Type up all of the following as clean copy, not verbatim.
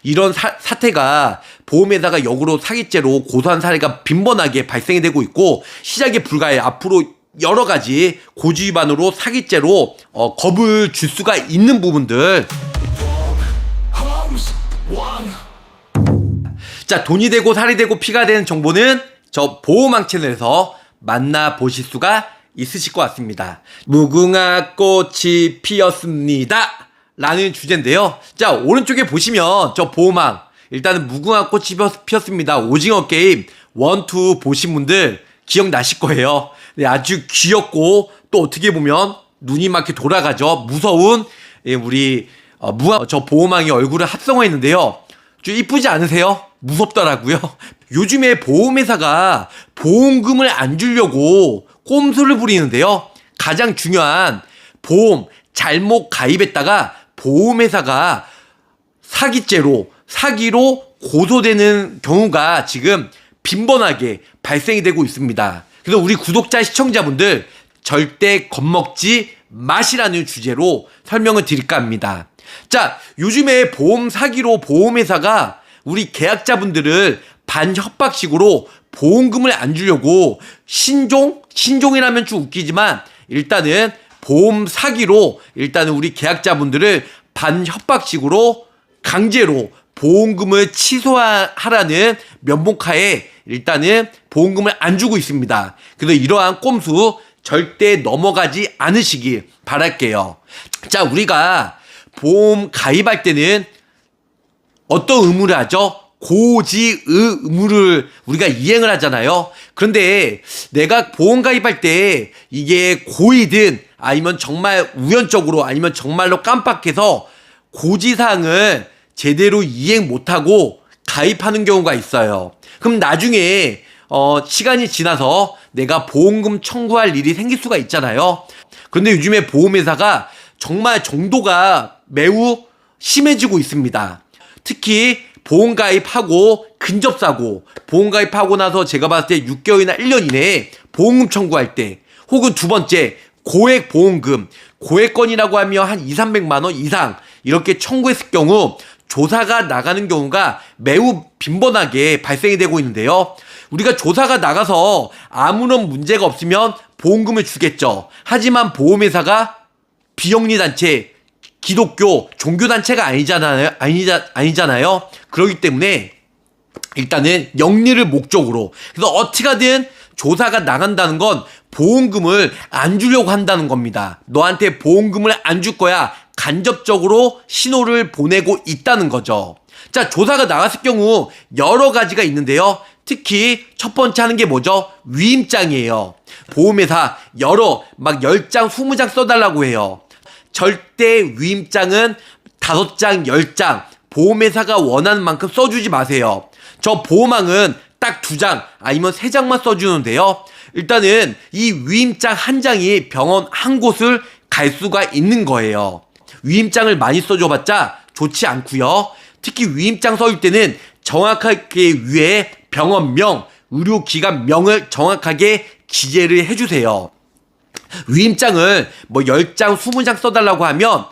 이런 사태가 보험회사가 역으로 사기죄로 고소한 사례가 빈번하게 발생이 되고 있고 시작에 불과해 앞으로 여러 가지 고지 위반으로 사기죄로 겁을 줄 수가 있는 부분들. 자, 돈이 되고 살이 되고 피가 되는 정보는 저 보호망 채널에서 만나보실 수가 있으실 것 같습니다. 무궁화 꽃이 피었습니다 라는 주제인데요. 자, 오른쪽에 보시면 저 보호망, 일단은 무궁화 꽃이 피었습니다 오징어 게임 1, 2 보신 분들 기억나실 거예요. 네, 아주 귀엽고 또 어떻게 보면 눈이 막 이렇게 돌아가죠. 무서운 우리 저 보호망이 얼굴을 합성화했는데요. 좀 이쁘지 않으세요? 무섭더라고요. 요즘에 보험회사가 보험금을 안 주려고 꼼수를 부리는데요. 가장 중요한 보험 잘못 가입했다가 보험회사가 사기로 고소되는 경우가 지금 빈번하게 발생이 되고 있습니다. 그래서 우리 구독자 시청자분들 절대 겁먹지 마시라는 주제로 설명을 드릴까 합니다. 자, 요즘에 보험 사기로 보험회사가 우리 계약자분들을 반협박식으로 보험금을 안 주려고 신종이라면 좀 웃기지만 일단은 보험 사기로 일단은 우리 계약자분들을 반협박식으로 강제로 보험금을 취소하라는 면목하에 일단은 보험금을 안 주고 있습니다. 그래서 이러한 꼼수 절대 넘어가지 않으시길 바랄게요. 자, 우리가 보험 가입할 때는 어떤 의무를 하죠? 고지의 의무를 우리가 이행을 하잖아요. 그런데 내가 보험 가입할 때 이게 고의든 아니면 정말 우연적으로 아니면 정말로 깜빡해서 고지사항을 제대로 이행 못하고 가입하는 경우가 있어요. 그럼 나중에 시간이 지나서 내가 보험금 청구할 일이 생길 수가 있잖아요. 그런데 요즘에 보험회사가 정말 정도가 매우 심해지고 있습니다. 특히 보험 가입하고 근접사고, 보험 가입하고 나서 제가 봤을 때 6개월이나 1년 이내에 보험금 청구할 때, 혹은 두 번째 고액 보험금, 고액건이라고 하면 한 200~300만 원 이상 이렇게 청구했을 경우 조사가 나가는 경우가 매우 빈번하게 발생이 되고 있는데요. 우리가 조사가 나가서 아무런 문제가 없으면 보험금을 주겠죠. 하지만 보험회사가 비영리단체, 기독교, 종교단체가 아니잖아요. 그렇기 때문에 일단은 영리를 목적으로, 그래서 어떻게 하든 조사가 나간다는 건 보험금을 안 주려고 한다는 겁니다. 너한테 보험금을 안 줄 거야. 간접적으로 신호를 보내고 있다는 거죠. 자, 조사가 나갔을 경우 여러 가지가 있는데요. 특히 첫 번째 하는 게 뭐죠? 위임장이에요. 보험회사 10장, 20장 써달라고 해요. 절대 위임장은 5장, 10장 보험회사가 원하는 만큼 써주지 마세요. 저 보험왕은 딱 2장 아니면 3장만 써주는데요. 일단은 이 위임장 한 장이 병원 한 곳을 갈 수가 있는 거예요. 위임장을 많이 써줘봤자 좋지 않고요. 특히 위임장 써줄 때는 정확하게 위에 병원명, 의료기관명을 정확하게 기재를 해주세요. 위임장을 10장, 20장 써달라고 하면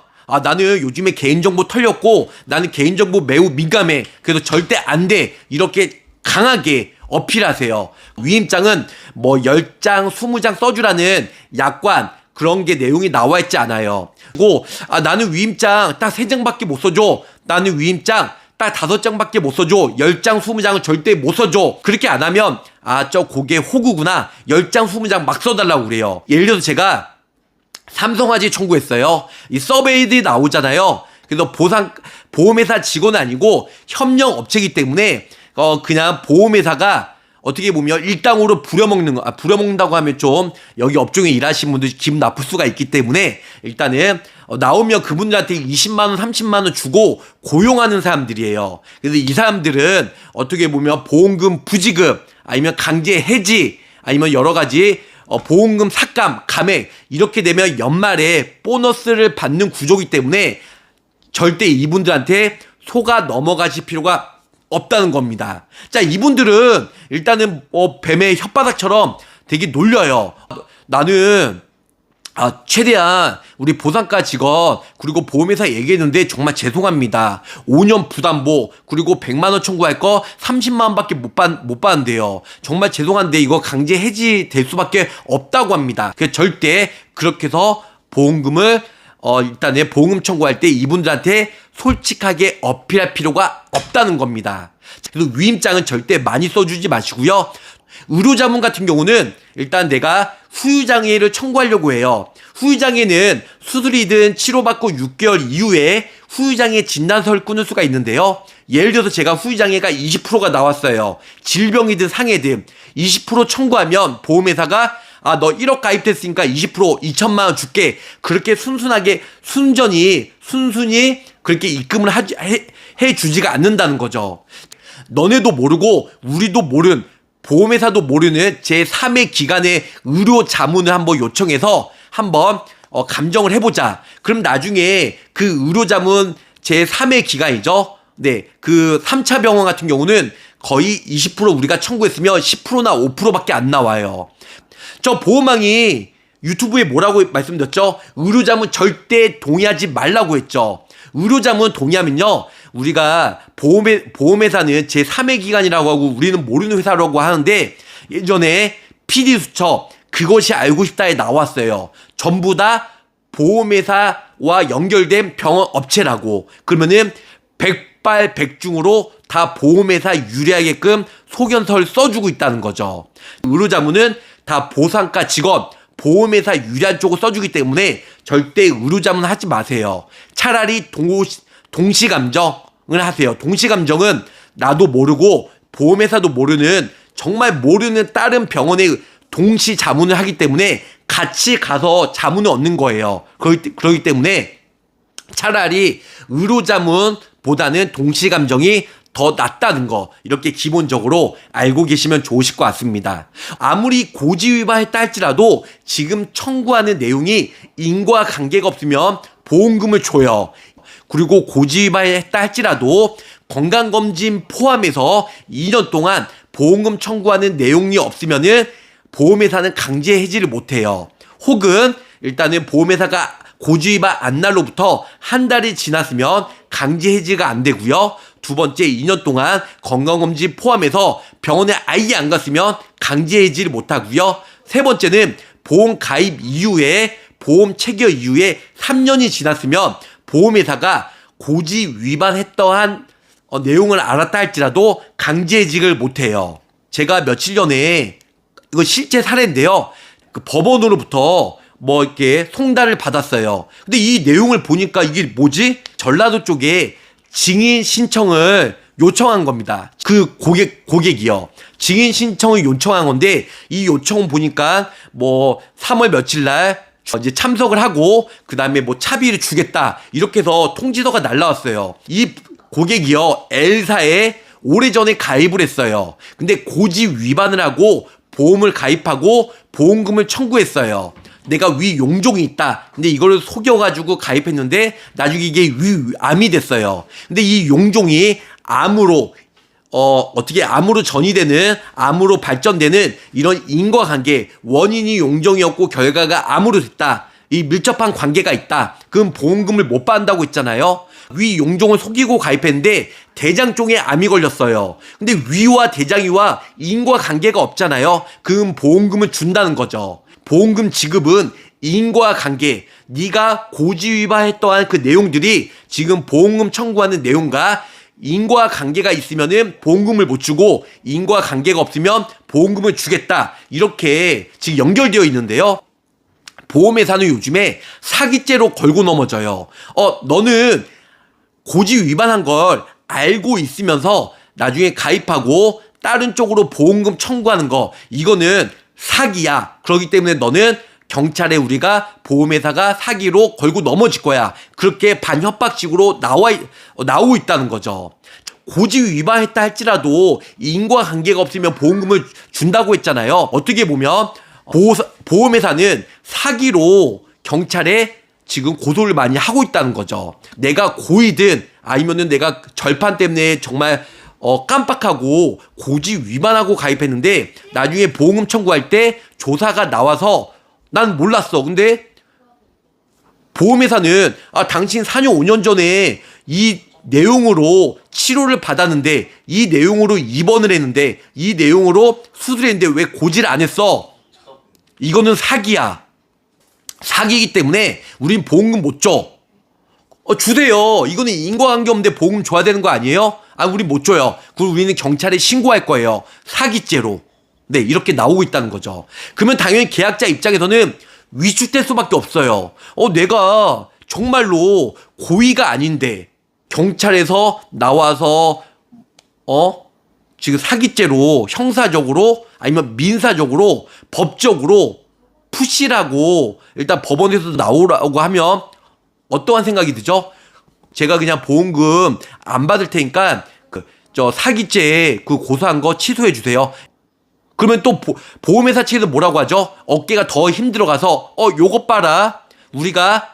나는 요즘에 개인정보 털렸고 나는 개인정보 매우 민감해. 그래서 절대 안 돼. 이렇게 강하게 어필하세요. 위임장은 10장, 20장 써주라는 약관 그런 게 내용이 나와 있지 않아요. 그리고 나는 위임장 딱 3장밖에 못 써줘. 나는 위임장 딱 5장밖에 못 써줘. 10장, 20장은 절대 못 써줘. 그렇게 안 하면 저 고개 호구구나. 10장, 20장 막 써달라고 그래요. 예를 들어서 제가 삼성화재 청구했어요. 이 서베이들이 나오잖아요. 그래서 보험회사 직원은 아니고 협력업체이기 때문에 그냥 보험회사가 어떻게 보면 일당으로 부려먹는다고 하면 좀 여기 업종에 일하시는 분들 기분 나쁠 수가 있기 때문에 일단은 나오면 그분들한테 20만 원, 30만 원 주고 고용하는 사람들이에요. 그래서 이 사람들은 어떻게 보면 보험금 부지급 아니면 강제 해지 아니면 여러 가지 보험금 삭감, 감액 이렇게 되면 연말에 보너스를 받는 구조이기 때문에 절대 이분들한테 속아 넘어가실 필요가 없다는 겁니다. 자, 이분들은 일단은 뱀의 혓바닥처럼 되게 놀려요. 나는 최대한 우리 보상가 직원 그리고 보험회사 얘기했는데 정말 죄송합니다. 5년 부담보 그리고 100만 원 청구할 거 30만 원밖에 못 받는데요. 정말 죄송한데 이거 강제 해지될 수밖에 없다고 합니다. 그래서 절대 그렇게 해서 보험금을 일단은 보험금 청구할 때 이분들한테 솔직하게 어필할 필요가 없다는 겁니다. 그래서 위임장은 절대 많이 써주지 마시고요. 의료자문 같은 경우는 일단 내가 후유장애를 청구하려고 해요. 후유장애는 수술이든 치료받고 6개월 이후에 후유장애 진단서를 끊을 수가 있는데요. 예를 들어서 제가 후유장애가 20%가 나왔어요. 질병이든 상해든 20% 청구하면 보험회사가 너 1억 가입됐으니까 20% 2천만 원 줄게. 그렇게 순순히 그렇게 입금을 해주지가 않는다는 거죠. 너네도 모르고 우리도 모른 보험회사도 모르는 제3의 기관의 의료 자문을 한번 요청해서 한번 감정을 해보자. 그럼 나중에 그 의료 자문 제3의 기관이죠. 네, 그 3차 병원 같은 경우는 거의 20% 우리가 청구했으면 10%나 5%밖에 안 나와요. 저 보험왕이 유튜브에 뭐라고 말씀드렸죠? 의료자문 절대 동의하지 말라고 했죠. 의료자문 동의하면요, 우리가 보험회사는 제3의 기관이라고 하고 우리는 모르는 회사라고 하는데, 예전에 PD수첩 그것이 알고 싶다에 나왔어요. 전부 다 보험회사와 연결된 병원 업체라고. 그러면은 백발백중으로 다 보험회사 유리하게끔 소견서를 써주고 있다는 거죠. 의료자문은 다 보상가 직원, 보험회사 유리한 쪽을 써주기 때문에 절대 의료자문 하지 마세요. 차라리 동시감정을 하세요. 동시감정은 나도 모르고 보험회사도 모르는, 정말 모르는 다른 병원에 동시 자문을 하기 때문에 같이 가서 자문을 얻는 거예요. 그렇기 때문에 차라리 의료자문보다는 동시감정이 더 낫다는 거, 이렇게 기본적으로 알고 계시면 좋으실 것 같습니다. 아무리 고지위반했다 할지라도 지금 청구하는 내용이 인과관계가 없으면 보험금을 줘요. 그리고 고지위반했다 할지라도 건강검진 포함해서 2년 동안 보험금 청구하는 내용이 없으면은 보험회사는 강제 해지를 못해요. 혹은 일단은 보험회사가 고지위반 안날로부터 한 달이 지났으면 강제 해지가 안 되고요. 두 번째, 2년 동안 건강검진 포함해서 병원에 아예 안 갔으면 강제 해지를 못 하고요. 세 번째는 보험 가입 이후에, 보험 체결 이후에 3년이 지났으면 보험회사가 고지 위반했던 내용을 알았다 할지라도 강제 해지를 못 해요. 제가 며칠 전에, 이거 실제 사례인데요, 그 법원으로부터 이렇게 송달을 받았어요. 근데 이 내용을 보니까 이게 뭐지? 전라도 쪽에 증인 신청을 요청한 겁니다. 그 고객이요. 증인 신청을 요청한 건데, 이 요청을 보니까 3월 며칠 날 이제 참석을 하고, 그 다음에 차비를 주겠다, 이렇게 해서 통지서가 날라왔어요. 이 고객이요, L사에 오래전에 가입을 했어요. 근데 고지 위반을 하고 보험을 가입하고 보험금을 청구했어요. 내가 위 용종이 있다. 근데 이거를 속여가지고 가입했는데 나중에 이게 위암이 됐어요. 근데 이 용종이 암으로 암으로 전이되는, 암으로 발전되는 이런 인과관계, 원인이 용종이었고 결과가 암으로 됐다, 이 밀접한 관계가 있다. 그럼 보험금을 못 받는다고 했잖아요. 위 용종을 속이고 가입했는데 대장종에 암이 걸렸어요. 근데 위와 대장이와 인과관계가 없잖아요. 그럼 보험금을 준다는 거죠. 보험금 지급은 인과관계, 네가 고지위반했던 그 내용들이 지금 보험금 청구하는 내용과 인과관계가 있으면은 보험금을 못 주고, 인과관계가 없으면 보험금을 주겠다, 이렇게 지금 연결되어 있는데요. 보험회사는 요즘에 사기죄로 걸고 넘어져요. 너는 고지 위반한 걸 알고 있으면서 나중에 가입하고 다른 쪽으로 보험금 청구하는 거, 이거는 사기야. 그렇기 때문에 너는 경찰에 우리가 보험회사가 사기로 걸고 넘어질 거야. 그렇게 반협박식으로 나오고 있다는 거죠. 고지 위반했다 할지라도 인과관계가 없으면 보험금을 준다고 했잖아요. 어떻게 보면 보험회사는 사기로 경찰에 지금 고소를 많이 하고 있다는 거죠. 내가 고의든 아니면은 내가 절판 때문에 정말 깜빡하고 고지 위반하고 가입했는데 나중에 보험금 청구할 때 조사가 나와서 난 몰랐어. 근데 보험회사는 당신 4년 5년 전에 이 내용으로 치료를 받았는데, 이 내용으로 입원을 했는데, 이 내용으로 수술했는데 왜 고지를 안 했어? 이거는 사기야. 사기이기 때문에 우린 보험금 못 줘. 주세요. 이거는 인과관계 없는데 보험금 줘야 되는 거 아니에요? 우리 못 줘요. 그리고 우리는 경찰에 신고할 거예요. 사기죄로. 네, 이렇게 나오고 있다는 거죠. 그러면 당연히 계약자 입장에서는 위축될 수밖에 없어요. 내가 정말로 고의가 아닌데 경찰에서 나와서 지금 사기죄로 형사적으로 아니면 민사적으로 법적으로 푸시라고 일단 법원에서 나오라고 하면 어떠한 생각이 드죠? 제가 그냥 보험금 안 받을 테니까 저 사기죄 그 고소한 거 취소해 주세요. 그러면 또 보험회사 측에서 뭐라고 하죠? 어깨가 더 힘들어가서 요것 봐라. 우리가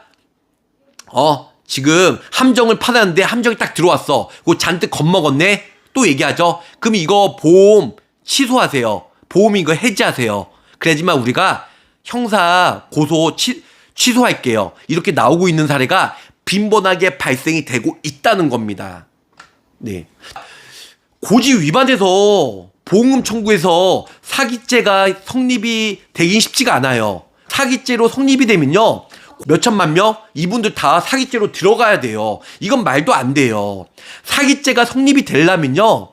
지금 함정을 파놨는데 함정이 딱 들어왔어. 그거 잔뜩 겁먹었네. 또 얘기하죠. 그럼 이거 보험 취소하세요. 보험 이거 해지하세요. 그래야지만 우리가 형사 고소 취소할게요. 이렇게 나오고 있는 사례가 빈번하게 발생이 되고 있다는 겁니다. 네. 고지 위반해서 보험금 청구해서 사기죄가 성립이 되긴 쉽지가 않아요. 사기죄로 성립이 되면요, 몇천만 명 이분들 다 사기죄로 들어가야 돼요. 이건 말도 안 돼요. 사기죄가 성립이 되려면요,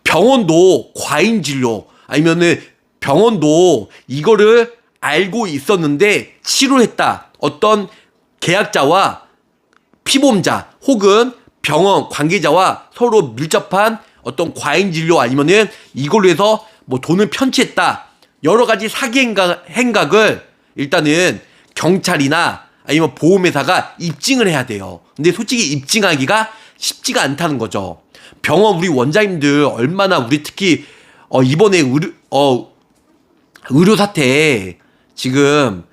병원도 과잉진료 아니면은 병원도 이거를 알고 있었는데 치료했다. 어떤 계약자와 피보험자 혹은 병원 관계자와 서로 밀접한 어떤 과잉 진료 아니면은 이걸로 해서 뭐 돈을 편취했다. 여러 가지 사기 행각을 일단은 경찰이나 아니면 보험회사가 입증을 해야 돼요. 근데 솔직히 입증하기가 쉽지가 않다는 거죠. 병원 우리 원장님들 얼마나 우리 특히 이번에 의료 사태 지금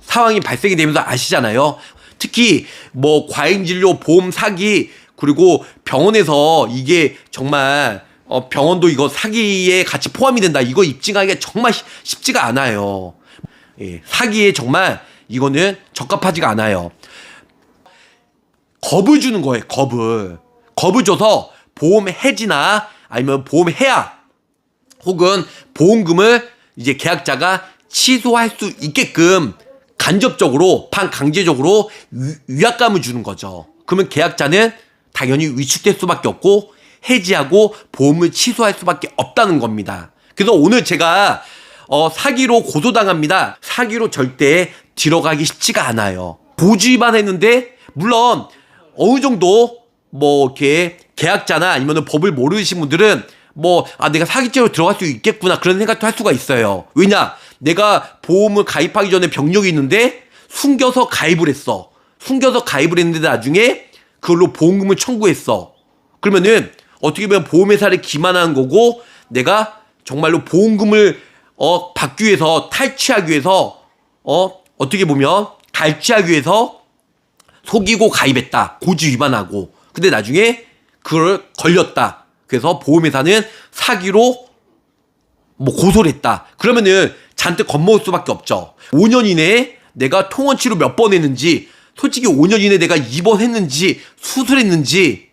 상황이 발생이 되면서 아시잖아요. 특히 뭐 과잉 진료, 보험 사기, 그리고 병원에서 이게 정말 병원도 이거 사기에 같이 포함이 된다. 이거 입증하기가 정말 쉽지가 않아요. 예, 사기에 정말 이거는 적합하지가 않아요. 겁을 주는 거예요. 겁을 줘서 보험 해지나 아니면 보험 해약 혹은 보험금을 이제 계약자가 취소할 수 있게끔 간접적으로 반강제적으로 위압감을 주는 거죠. 그러면 계약자는 당연히 위축될 수밖에 없고 해지하고 보험을 취소할 수밖에 없다는 겁니다. 그래서 오늘 제가 사기로 고소당합니다. 사기로 절대 들어가기 쉽지가 않아요. 고지 위반했는데 물론 어느 정도 뭐 이렇게 계약자나 아니면 법을 모르신 분들은 내가 사기죄로 들어갈 수 있겠구나 그런 생각도 할 수가 있어요. 왜냐? 내가 보험을 가입하기 전에 병력이 있는데 숨겨서 가입을 했어. 숨겨서 가입을 했는데 나중에 그걸로 보험금을 청구했어. 그러면은 어떻게 보면 보험회사를 기만하는 거고 내가 정말로 보험금을 받기 위해서 탈취하기 위해서 어떻게 보면 갈취하기 위해서 속이고 가입했다. 고지 위반하고. 근데 나중에 그걸 걸렸다. 그래서 보험회사는 사기로 고소를 했다. 그러면은 잔뜩 겁먹을 수밖에 없죠. 5년 이내에 내가 통원 치료 몇 번 했는지, 솔직히 5년 이내에 내가 입원했는지, 수술했는지,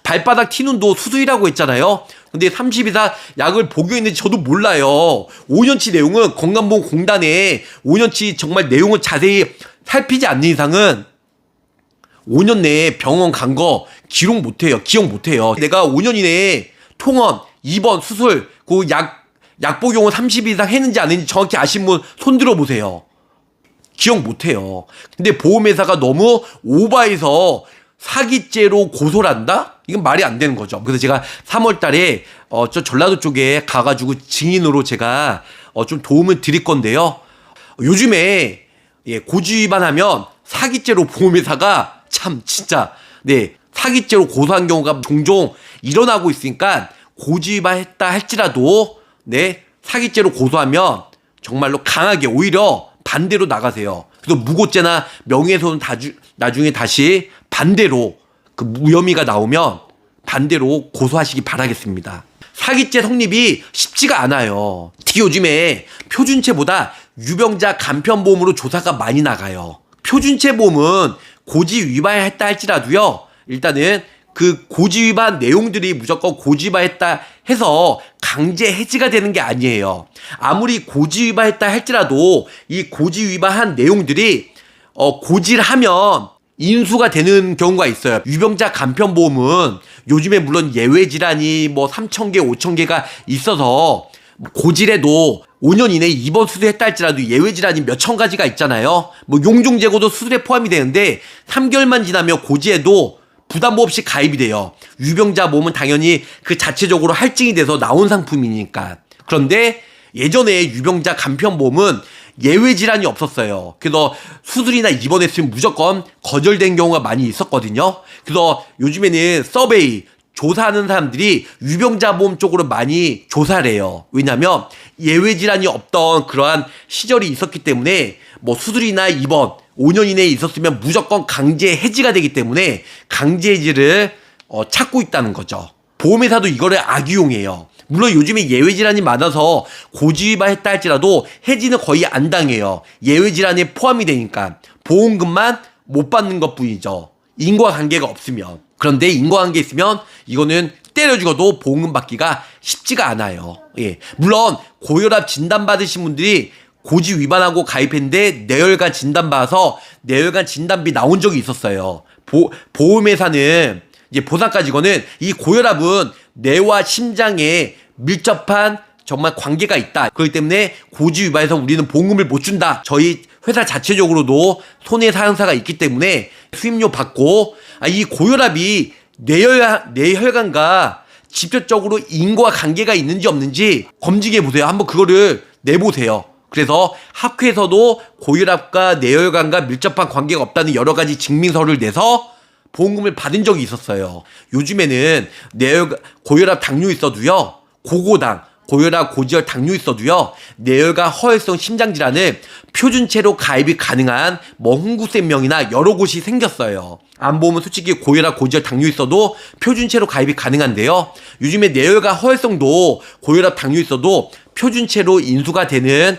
발바닥 튀는도 수술이라고 했잖아요. 근데 32사 약을 복용했는지 저도 몰라요. 5년치 내용은 건강보험공단에 5년치 정말 내용을 자세히 살피지 않는 이상은 5년 내에 병원 간 거 기록 못해요. 기억 못해요. 내가 5년 이내에 통원, 입원, 수술, 그 약 복용을 30일 이상 했는지 안 했는지 정확히 아신 분 손 들어보세요. 기억 못해요. 근데 보험회사가 너무 오바해서 사기죄로 고소를 한다? 이건 말이 안 되는 거죠. 그래서 제가 3월 달에 저 전라도 쪽에 가가지고 증인으로 제가 좀 도움을 드릴 건데요. 요즘에 고지 위반하면 사기죄로 보험회사가 참 진짜 사기죄로 고소한 경우가 종종 일어나고 있으니까 고지 위반했다 할지라도 사기죄로 고소하면 정말로 강하게 오히려 반대로 나가세요. 그래서 무고죄나 명예훼손 나중에 다시 반대로 그 무혐의가 나오면 반대로 고소하시기 바라겠습니다. 사기죄 성립이 쉽지가 않아요. 특히 요즘에 표준죄보다 유병자 간편보험으로 조사가 많이 나가요. 표준체 보험은 고지 위반했다 할지라도요, 일단은 그 고지 위반 내용들이 무조건 고지 위반했다 해서 강제 해지가 되는 게 아니에요. 아무리 고지 위반했다 할지라도 이 고지 위반한 내용들이 고지를 하면 인수가 되는 경우가 있어요. 유병자 간편보험은 요즘에 물론 예외 질환이 뭐 3,000개, 5,000개가 있어서 고지래도 5년 이내에 입원 수술했다 할지라도 예외 질환이 몇천 가지가 있잖아요. 뭐 용종재고도 수술에 포함이 되는데 3개월만 지나면 고지에도 부담보 없이 가입이 돼요. 유병자 보험은 당연히 그 자체적으로 할증이 돼서 나온 상품이니까. 그런데 예전에 유병자 간편보험은 예외 질환이 없었어요. 그래서 수술이나 입원했으면 무조건 거절된 경우가 많이 있었거든요. 그래서 요즘에는 서베이 조사하는 사람들이 유병자 보험 쪽으로 많이 조사를 해요. 왜냐면 예외 질환이 없던 그러한 시절이 있었기 때문에 뭐 수술이나 입원 5년 이내에 있었으면 무조건 강제 해지가 되기 때문에 강제 해지를 찾고 있다는 거죠. 보험회사도 이거를 악용해요. 물론 요즘에 예외 질환이 많아서 고지 위반했다 할지라도 해지는 거의 안 당해요. 예외 질환에 포함이 되니까 보험금만 못 받는 것 뿐이죠. 인과관계가 없으면. 그런데 인과관계 있으면 이거는 때려 죽어도 보험금 받기가 쉽지가 않아요. 예. 물론 고혈압 진단 받으신 분들이 고지 위반하고 가입했는데 뇌혈관 진단 받아서 뇌혈관 진단비 나온 적이 있었어요. 보험회사는 이제 보상까지거는 이 고혈압은 뇌와 심장에 밀접한 정말 관계가 있다. 그렇기 때문에 고지 위반해서 우리는 보험금을 못 준다. 저희 회사 자체적으로도 손해사항사가 있기 때문에 수임료 받고 이 고혈압이 뇌혈관과 직접적으로 인과관계가 있는지 없는지 검증해 보세요. 한번 그거를 내보세요. 그래서 학회에서도 고혈압과 뇌혈관과 밀접한 관계가 없다는 여러 가지 증명서를 내서 보험금을 받은 적이 있었어요. 요즘에는 고혈압 당뇨 있어도요, 고고당, 고혈압, 고지혈, 당뇨 있어도요, 뇌혈관, 허혈성 심장질환을 표준체로 가입이 가능한 뭐 흥국생명이나 여러 곳이 생겼어요. 안 보면 솔직히 고혈압, 고지혈, 당뇨 있어도 표준체로 가입이 가능한데요. 요즘에 뇌혈관, 허혈성도 고혈압, 당뇨 있어도 표준체로 인수가 되는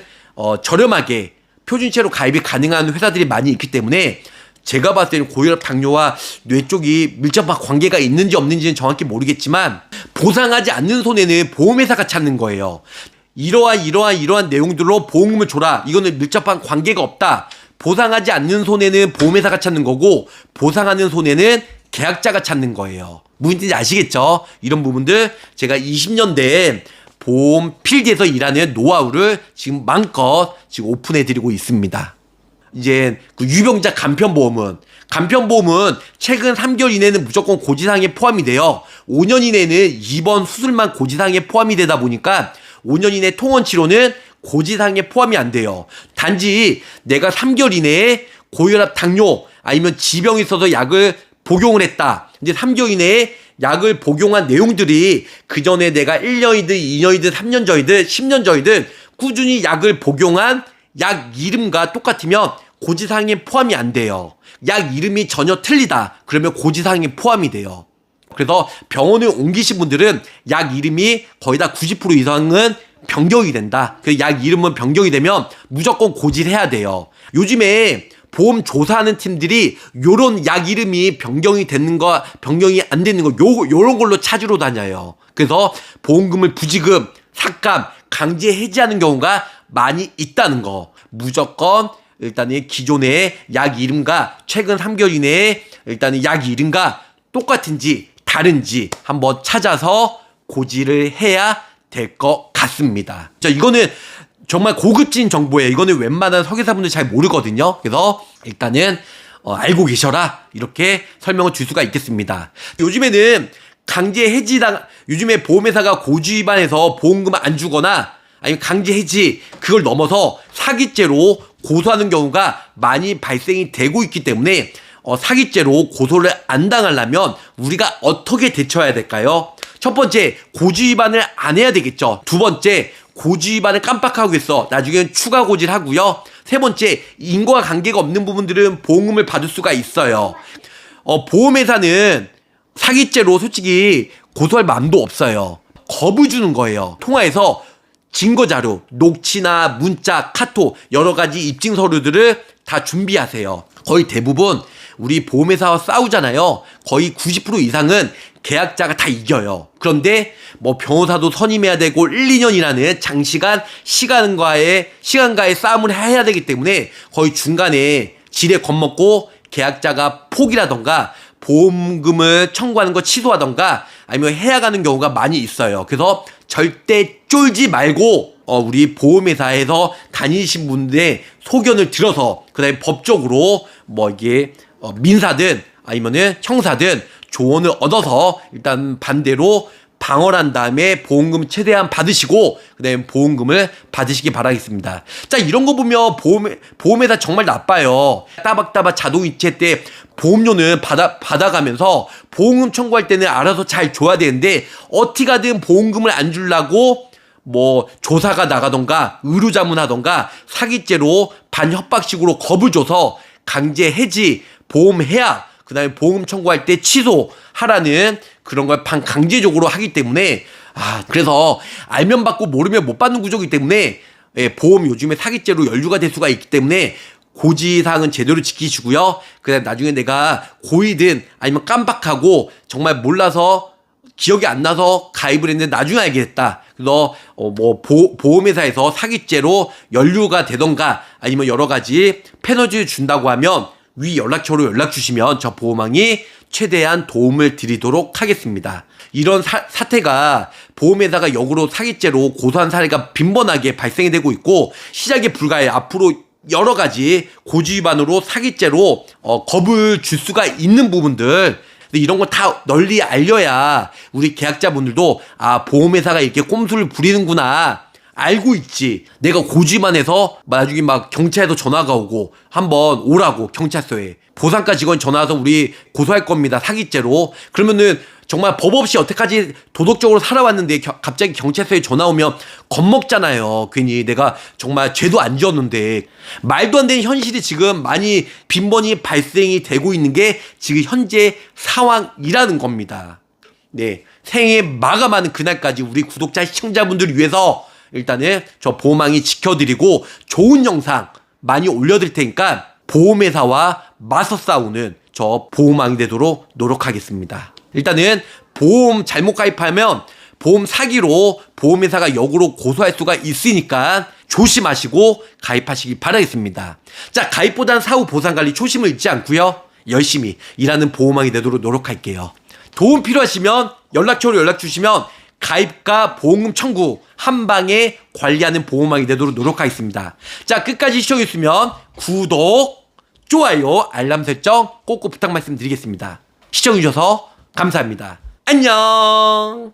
저렴하게 표준체로 가입이 가능한 회사들이 많이 있기 때문에 제가 봤을 때는 고혈압, 당뇨와 뇌 쪽이 밀접한 관계가 있는지 없는지는 정확히 모르겠지만 보상하지 않는 손해는 보험회사가 찾는 거예요. 이러한 내용들로 보험금을 줘라. 이거는 밀접한 관계가 없다. 보상하지 않는 손해는 보험회사가 찾는 거고 보상하는 손해는 계약자가 찾는 거예요. 무슨 뜻인지 아시겠죠? 이런 부분들 제가 20년 된 보험 필드에서 일하는 노하우를 지금 마음껏 지금 오픈해드리고 있습니다. 이제 그 유병자 간편보험은 최근 3개월 이내는 무조건 고지사항에 포함이 돼요. 5년 이내는 입원 수술만 고지사항에 포함이 되다 보니까 5년 이내 통원 치료는 고지사항에 포함이 안 돼요. 단지 내가 3개월 이내에 고혈압, 당뇨 아니면 지병이 있어서 약을 복용을 했다. 이제 3개월 이내에 약을 복용한 내용들이 그 전에 내가 1년이든 2년이든 3년 전이든 10년 전이든 꾸준히 약을 복용한 약 이름과 똑같으면 고지사항에 포함이 안 돼요. 약 이름이 전혀 틀리다. 그러면 고지사항에 포함이 돼요. 그래서 병원을 옮기신 분들은 약 이름이 거의 다 90% 이상은 변경이 된다. 그 약 이름은 변경이 되면 무조건 고지를 해야 돼요. 요즘에 보험 조사하는 팀들이 요런 약 이름이 변경이 되는 거, 변경이 안 되는 거, 요런 걸로 찾으러 다녀요. 그래서 보험금을 부지금, 삭감, 강제 해지하는 경우가 많이 있다는 거. 무조건 일단은 기존의 약 이름과 최근 3개월 이내에 일단은 약 이름과 똑같은지 다른지 한번 찾아서 고지를 해야 될 것 같습니다. 자, 이거는 정말 고급진 정보예요. 이거는 웬만한 설계사분들 잘 모르거든요. 그래서 일단은 알고 계셔라 이렇게 설명을 줄 수가 있겠습니다. 요즘에는 강제 요즘에 보험회사가 고지 위반해서 보험금을 안 주거나 아니면 강제 해지 그걸 넘어서 사기죄로 고소하는 경우가 많이 발생이 되고 있기 때문에 사기죄로 고소를 안 당하려면 우리가 어떻게 대처해야 될까요? 첫 번째, 고지 위반을 안 해야 되겠죠. 두 번째, 고지 위반을 깜빡하고 있어. 나중엔 추가 고지를 하고요. 세 번째, 인과관계가 없는 부분들은 보험금을 받을 수가 있어요. 보험회사는 사기죄로 솔직히 고소할 마음도 없어요. 겁을 주는 거예요. 통화에서 증거자료, 녹취나 문자, 카톡 여러 가지 입증 서류들을 다 준비하세요. 거의 대부분 우리 보험회사와 싸우잖아요. 거의 90% 이상은 계약자가 다 이겨요. 그런데 뭐 변호사도 선임해야 되고 1, 2년이라는 장시간 시간과의 싸움을 해야 되기 때문에 거의 중간에 지레 겁먹고 계약자가 포기라던가 보험금을 청구하는 거 취소하던가 아니면 해약하는 경우가 많이 있어요. 그래서 절대 쫄지 말고 우리 보험회사에서 다니신 분들의 소견을 들어서 그다음에 법적으로 뭐 이게 민사든 아니면은 형사든 조언을 얻어서 일단 반대로 방어한 다음에 보험금 최대한 받으시고 그다음에 보험금을 받으시기 바라겠습니다. 자, 이런 거 보면 보험회사 정말 나빠요. 따박따박 자동이체 때 보험료는 받아가면서 보험금 청구할 때는 알아서 잘 줘야 되는데 어떻게 하든 보험금을 안 주려고 뭐 조사가 나가던가 의료자문하던가 사기죄로 반협박식으로 겁을 줘서 강제 해지, 보험 해약, 그 다음에 보험 청구할 때 취소하라는 그런 걸 강제적으로 하기 때문에 그래서 알면 받고 모르면 못 받는 구조이기 때문에 보험 요즘에 사기죄로 연루가 될 수가 있기 때문에 고지사항은 제대로 지키시고요. 그다음 나중에 내가 고이든 아니면 깜빡하고 정말 몰라서 기억이 안 나서 가입을 했는데 나중에 알게 됐다. 그래서 뭐 보험회사에서 사기죄로 연루가 되던가 아니면 여러 가지 페널티를 준다고 하면 위 연락처로 연락 주시면 저 보험왕이 최대한 도움을 드리도록 하겠습니다. 이런 사태가 보험회사가 역으로 사기죄로 고소한 사례가 빈번하게 발생이 되고 있고 시작에 불과해. 앞으로 여러 가지 고지 위반으로 사기죄로 겁을 줄 수가 있는 부분들, 근데 이런 거 다 널리 알려야 우리 계약자분들도 보험회사가 이렇게 꼼수를 부리는구나 알고 있지. 내가 고지만 해서 나중에 막 경찰에서 전화가 오고 한번 오라고 경찰서에 보상과 직원 전화 와서 우리 고소할 겁니다 사기죄로. 그러면은 정말 법 없이 여태까지 도덕적으로 살아왔는데 갑자기 경찰서에 전화 오면 겁먹잖아요. 괜히 내가 정말 죄도 안 지었는데. 말도 안 되는 현실이 지금 많이 빈번히 발생이 되고 있는 게 지금 현재 상황이라는 겁니다. 네, 생애 마감하는 그날까지 우리 구독자 시청자분들을 위해서 일단은 저 보험왕이 지켜드리고 좋은 영상 많이 올려드릴 테니까 보험회사와 맞서 싸우는 저 보험왕이 되도록 노력하겠습니다. 일단은 보험 잘못 가입하면 보험 사기로 보험회사가 역으로 고소할 수가 있으니까 조심하시고 가입하시기 바라겠습니다. 자, 가입보단 사후 보상관리 초심을 잊지 않고요. 열심히 일하는 보험왕이 되도록 노력할게요. 도움 필요하시면 연락처로 연락 주시면 가입과 보험금 청구 한 방에 관리하는 보험왕이 되도록 노력하겠습니다. 자, 끝까지 시청해주시면 구독, 좋아요, 알람 설정 꼭꼭 부탁 말씀드리겠습니다. 시청해주셔서 감사합니다. 안녕.